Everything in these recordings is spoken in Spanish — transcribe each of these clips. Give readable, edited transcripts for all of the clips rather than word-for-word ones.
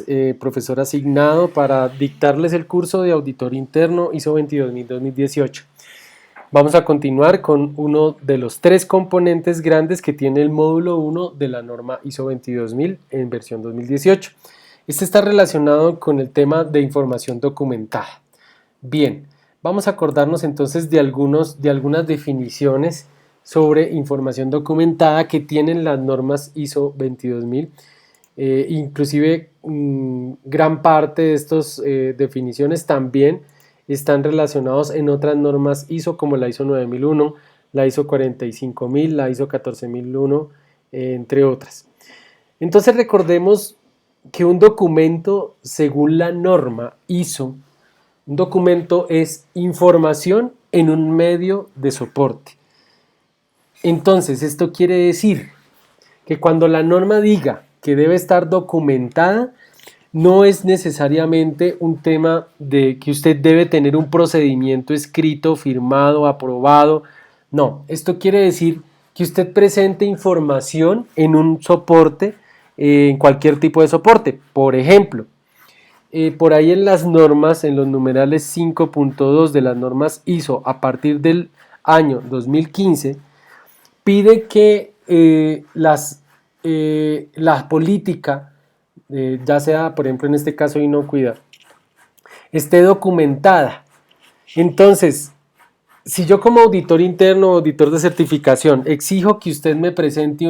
Gómez, profesor asignado para dictarles el curso de auditor interno ISO 22000-2018. Vamos a continuar con uno de los 3 componentes grandes que tiene el módulo 1 de la norma ISO 22000 en versión 2018. Este está relacionado con el tema de información documentada. Bien, vamos a acordarnos entonces de algunas definiciones sobre información documentada que tienen las normas ISO 22000. Inclusive gran parte de estas definiciones también están relacionados en otras normas ISO como la ISO 9001, la ISO 45000, la ISO 14001, entre otras. Entonces recordemos que un documento, según la norma ISO, un documento es información en un medio de soporte. Entonces, esto quiere decir que cuando la norma diga que debe estar documentada, no es necesariamente un tema de que usted debe tener un procedimiento escrito, firmado, aprobado. No, esto quiere decir que usted presente información en un soporte, en cualquier tipo de soporte. Por ejemplo, por ahí en las normas, en los numerales 5.2 de las normas ISO a partir del año 2015, pide que la política, ya sea por ejemplo en este caso inocuidad, esté documentada. Entonces, si yo como auditor interno o auditor de certificación exijo que usted me presente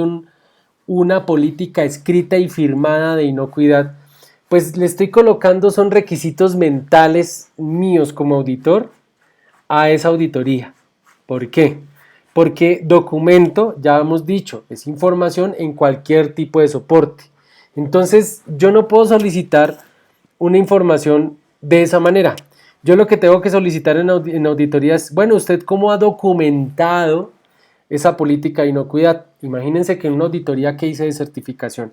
una política escrita y firmada de inocuidad, pues le estoy colocando, son requisitos mentales míos como auditor a esa auditoría. ¿Por qué? Porque documento, ya hemos dicho, es información en cualquier tipo de soporte. Entonces, yo no puedo solicitar una información de esa manera. Yo lo que tengo que solicitar en auditoría es, bueno, ¿usted cómo ha documentado esa política de inocuidad? Imagínense que en una auditoría que hice de certificación,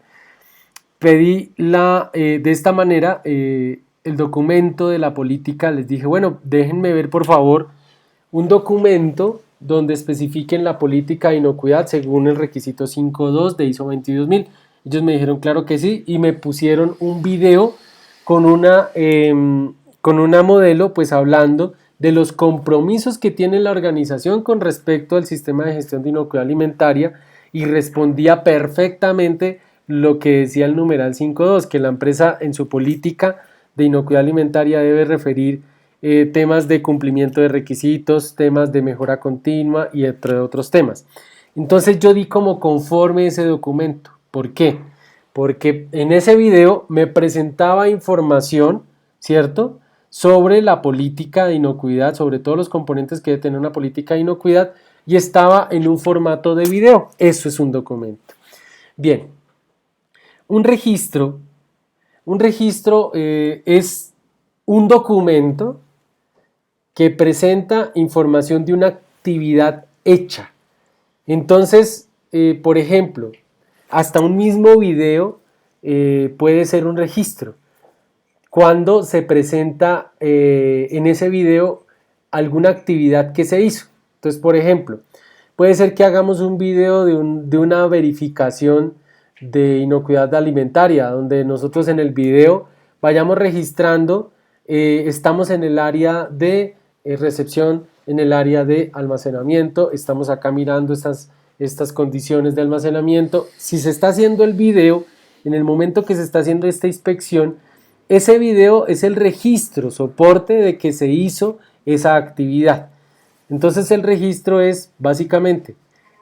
pedí de esta manera el documento de la política, les dije, bueno, déjenme ver por favor un documento donde especifiquen la política de inocuidad según el requisito 5.2 de ISO 22000. Ellos me dijeron claro que sí y me pusieron un video con una modelo pues hablando de los compromisos que tiene la organización con respecto al sistema de gestión de inocuidad alimentaria, y respondía perfectamente lo que decía el numeral 5.2, que la empresa en su política de inocuidad alimentaria debe referir temas de cumplimiento de requisitos, temas de mejora continua y entre otros temas. Entonces yo di como conforme ese documento. ¿Por qué? Porque en ese video me presentaba información, ¿cierto?, sobre la política de inocuidad, sobre todos los componentes que debe tener una política de inocuidad, y estaba en un formato de video. Eso es un documento. Bien, un registro es un documento que presenta información de una actividad hecha. Entonces, por ejemplo, hasta un mismo video puede ser un registro cuando se presenta en ese video alguna actividad que se hizo. Entonces, por ejemplo, puede ser que hagamos un video de una verificación de inocuidad alimentaria, donde nosotros en el video vayamos registrando, estamos en el área de recepción, en el área de almacenamiento, estamos acá mirando estas condiciones de almacenamiento. Si se está haciendo el video, en el momento que se está haciendo esta inspección, ese video es el registro, soporte de que se hizo esa actividad. Entonces el registro es básicamente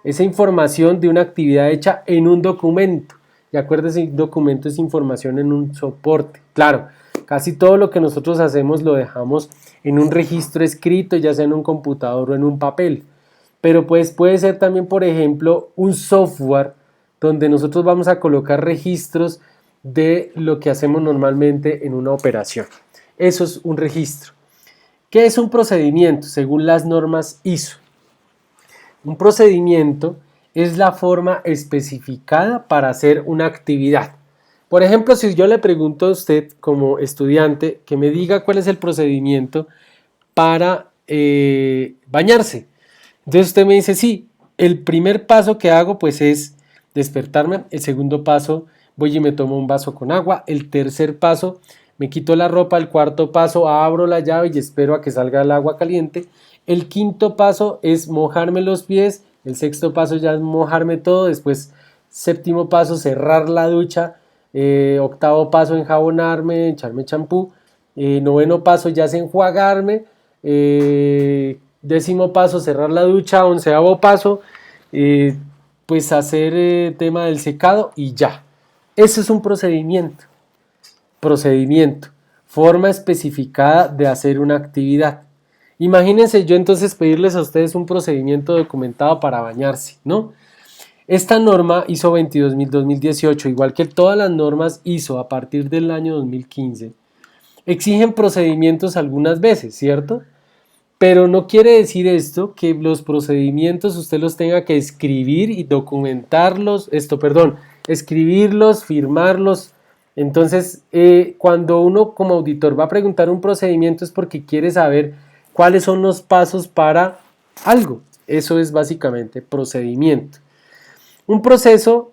esa información de una actividad hecha en un documento. Y acuérdense, un documento es información en un soporte. Claro, casi todo lo que nosotros hacemos lo dejamos en un registro escrito, ya sea en un computador o en un papel. Pero pues puede ser también, por ejemplo, un software donde nosotros vamos a colocar registros de lo que hacemos normalmente en una operación. Eso es un registro. ¿Qué es un procedimiento según las normas ISO? Un procedimiento es la forma especificada para hacer una actividad. Por ejemplo, si yo le pregunto a usted como estudiante que me diga cuál es el procedimiento para bañarse, entonces usted me dice, sí, el primer paso que hago pues es despertarme, el segundo paso voy y me tomo un vaso con agua. El tercer paso, me quito la ropa. El cuarto paso, abro la llave y espero a que salga el agua caliente. El quinto paso es mojarme los pies. El sexto paso ya es mojarme todo. Después, séptimo paso, cerrar la ducha. Octavo paso, enjabonarme, echarme champú. Noveno paso ya es enjuagarme. Décimo paso, cerrar la ducha. Onceavo paso, pues hacer tema del secado y ya. Eso es un procedimiento. Procedimiento. Forma especificada de hacer una actividad. Imagínense yo entonces pedirles a ustedes un procedimiento documentado para bañarse, ¿no? Esta norma ISO 22000-2018, igual que todas las normas ISO a partir del año 2015, exigen procedimientos algunas veces, ¿cierto? Pero no quiere decir esto que los procedimientos usted los tenga que escribir y documentarlos, escribirlos, firmarlos. Entonces, cuando uno como auditor va a preguntar un procedimiento es porque quiere saber cuáles son los pasos para algo. Eso es básicamente procedimiento. Un proceso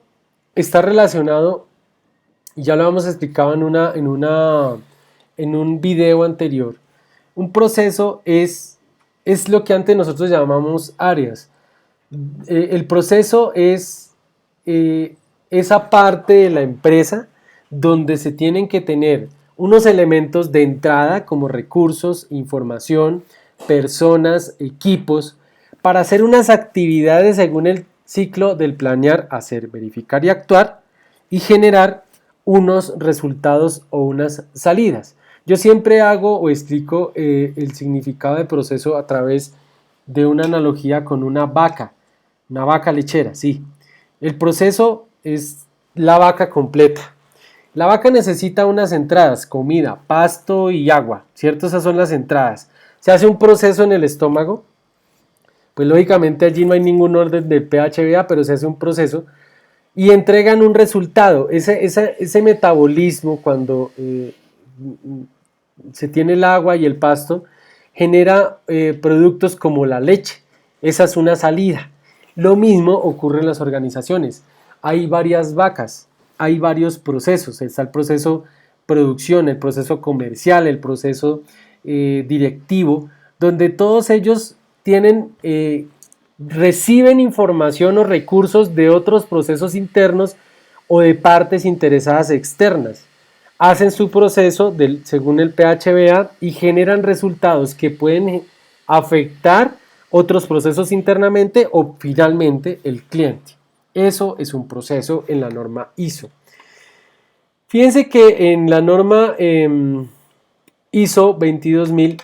está relacionado, ya lo habíamos explicado en un video anterior. Un proceso es lo que antes nosotros llamamos áreas. El proceso es esa parte de la empresa donde se tienen que tener unos elementos de entrada como recursos, información, personas, equipos, para hacer unas actividades según el ciclo del planear, hacer, verificar y actuar y generar unos resultados o unas salidas. Yo siempre hago o explico el significado de proceso a través de una analogía con una vaca lechera, sí. El proceso es la vaca completa. La vaca necesita unas entradas, comida, pasto y agua, ¿cierto? Esas son las entradas. Se hace un proceso en el estómago, pues lógicamente allí no hay ningún orden de pH-VA, pero se hace un proceso y entregan un resultado. Ese metabolismo cuando se tiene el agua y el pasto, genera productos como la leche. Esa es una salida. Lo mismo ocurre en las organizaciones. Hay varias vacas, hay varios procesos. Está el proceso producción, el proceso comercial, el proceso directivo, donde todos ellos reciben información o recursos de otros procesos internos o de partes interesadas externas. Hacen su proceso según el pH-VA y generan resultados que pueden afectar otros procesos internamente o finalmente el cliente. Eso es un proceso en la norma ISO. Fíjense que en la norma ISO 22000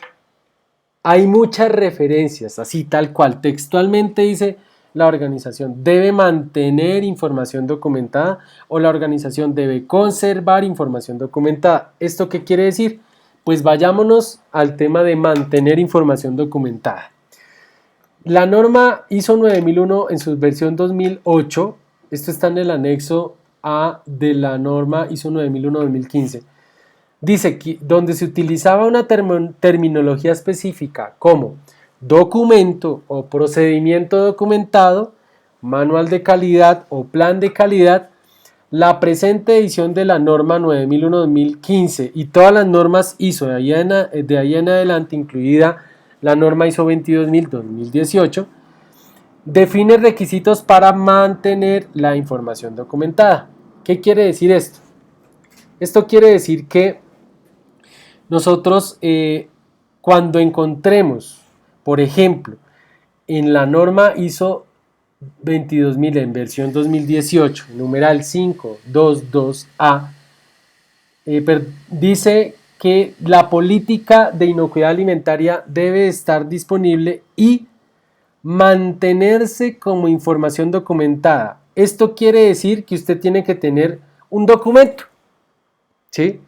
hay muchas referencias, así tal cual, textualmente dice la organización debe mantener información documentada o la organización debe conservar información documentada. ¿Esto qué quiere decir? Pues vayámonos al tema de mantener información documentada. La norma ISO 9001 en su versión 2008, esto está en el anexo A de la norma ISO 9001-2015, dice que donde se utilizaba una terminología específica como documento o procedimiento documentado, manual de calidad o plan de calidad, la presente edición de la norma 9001-2015 y todas las normas ISO de ahí en adelante, incluida la norma ISO 22000-2018, define requisitos para mantener la información documentada. ¿Qué quiere decir esto? Esto quiere decir que nosotros cuando encontremos, por ejemplo, en la norma ISO 22000 en versión 2018, numeral 522A, dice que la política de inocuidad alimentaria debe estar disponible y mantenerse como información documentada. Esto quiere decir que usted tiene que tener un documento, ¿sí?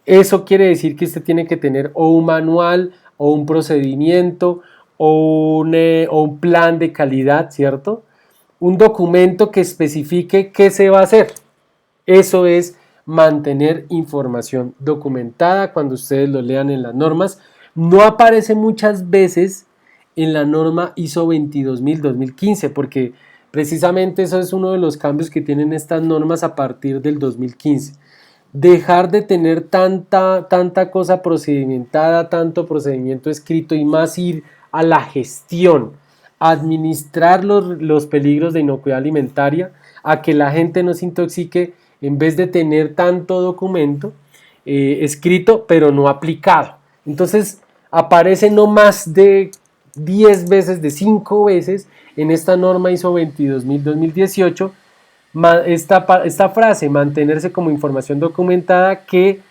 Eso quiere decir que usted tiene que tener o un manual o un procedimiento o un plan de calidad, ¿cierto? Un documento que especifique qué se va a hacer. Eso es mantener información documentada cuando ustedes lo lean en las normas. No aparece muchas veces en la norma ISO 22000-2015 porque Precisamente eso es uno de los cambios que tienen estas normas a partir del 2015. Dejar de tener tanta cosa procedimentada, tanto procedimiento escrito y más ir a la gestión, administrar los peligros de inocuidad alimentaria, a que la gente no se intoxique en vez de tener tanto documento escrito pero no aplicado. Entonces aparece no más de 10 veces, de 5 veces en esta norma ISO 22000-2018 esta frase, mantenerse como información documentada, que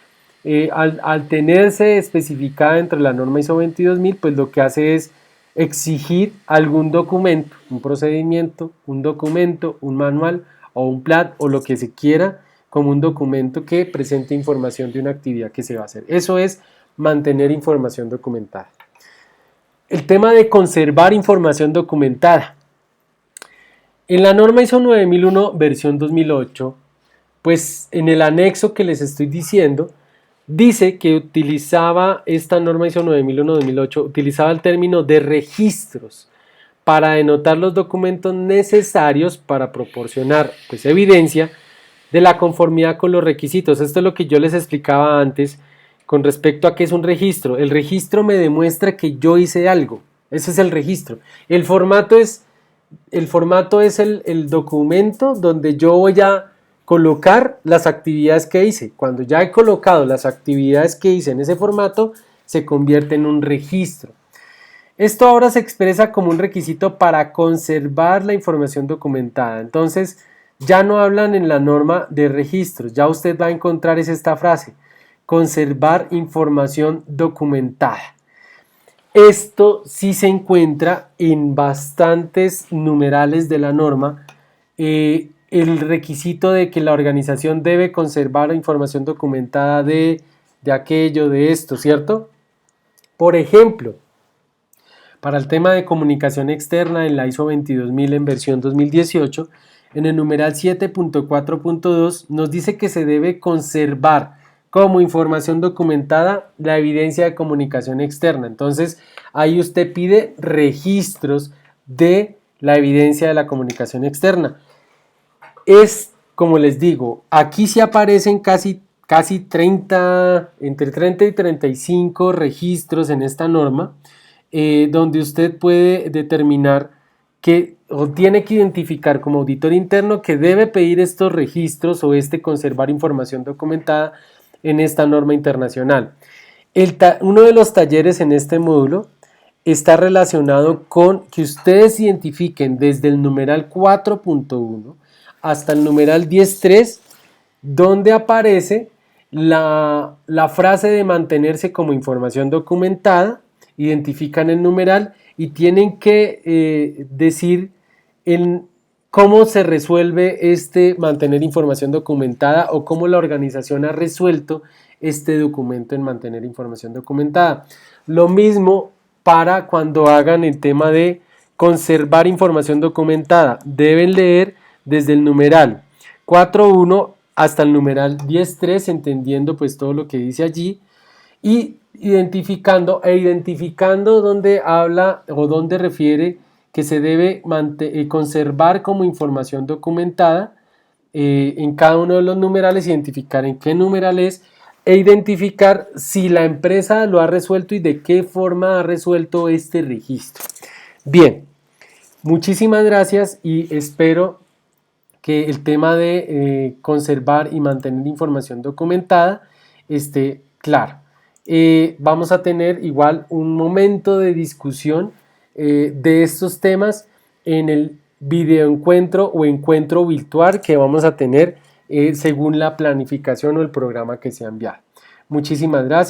al tenerse especificada entre la norma ISO 22000, pues lo que hace es exigir algún documento, un procedimiento, un documento, un manual o un plan o lo que se quiera como un documento que presente información de una actividad que se va a hacer. Eso es mantener información documentada. El tema de conservar información documentada. En la norma ISO 9001 versión 2008, pues en el anexo que les estoy diciendo, dice que utilizaba esta norma ISO 9001-2008, utilizaba el término de registros para denotar los documentos necesarios para proporcionar pues evidencia de la conformidad con los requisitos. Esto es lo que yo les explicaba antes con respecto a qué es un registro. El registro me demuestra que yo hice algo. Ese es el registro. El formato es el documento donde yo voy a colocar las actividades que hice. Cuando ya he colocado las actividades que hice en ese formato, se convierte en un registro. Esto ahora se expresa como un requisito para conservar la información documentada. Entonces, ya no hablan en la norma de registros. Ya usted va a encontrar esta frase: conservar información documentada. Esto sí se encuentra en bastantes numerales de la norma, el requisito de que la organización debe conservar la información documentada de aquello, de esto, ¿cierto? Por ejemplo, para el tema de comunicación externa en la ISO 22000 en versión 2018, en el numeral 7.4.2 nos dice que se debe conservar como información documentada la evidencia de comunicación externa. Entonces, ahí usted pide registros de la evidencia de la comunicación externa. Es, como les digo, aquí sí aparecen casi 30, entre 30 y 35 registros en esta norma, donde usted puede determinar que o tiene que identificar como auditor interno que debe pedir estos registros o conservar información documentada en esta norma internacional. Uno de los talleres en este módulo está relacionado con que ustedes identifiquen desde el numeral 4.1 hasta el numeral 10.3, donde aparece la frase de mantenerse como información documentada. Identifican el numeral y tienen que decir cómo se resuelve mantener información documentada o cómo la organización ha resuelto este documento en mantener información documentada. Lo mismo para cuando hagan el tema de conservar información documentada. Deben leer desde el numeral 4.1 hasta el numeral 10.3, entendiendo pues todo lo que dice allí y identificando dónde habla o dónde refiere que se debe conservar como información documentada en cada uno de los numerales, identificar en qué numeral es e identificar si la empresa lo ha resuelto y de qué forma ha resuelto este registro. Bien, muchísimas gracias y espero que el tema de conservar y mantener información documentada esté claro. Vamos a tener igual un momento de discusión de estos temas en el videoencuentro o encuentro virtual que vamos a tener según la planificación o el programa que se ha enviado. Muchísimas gracias.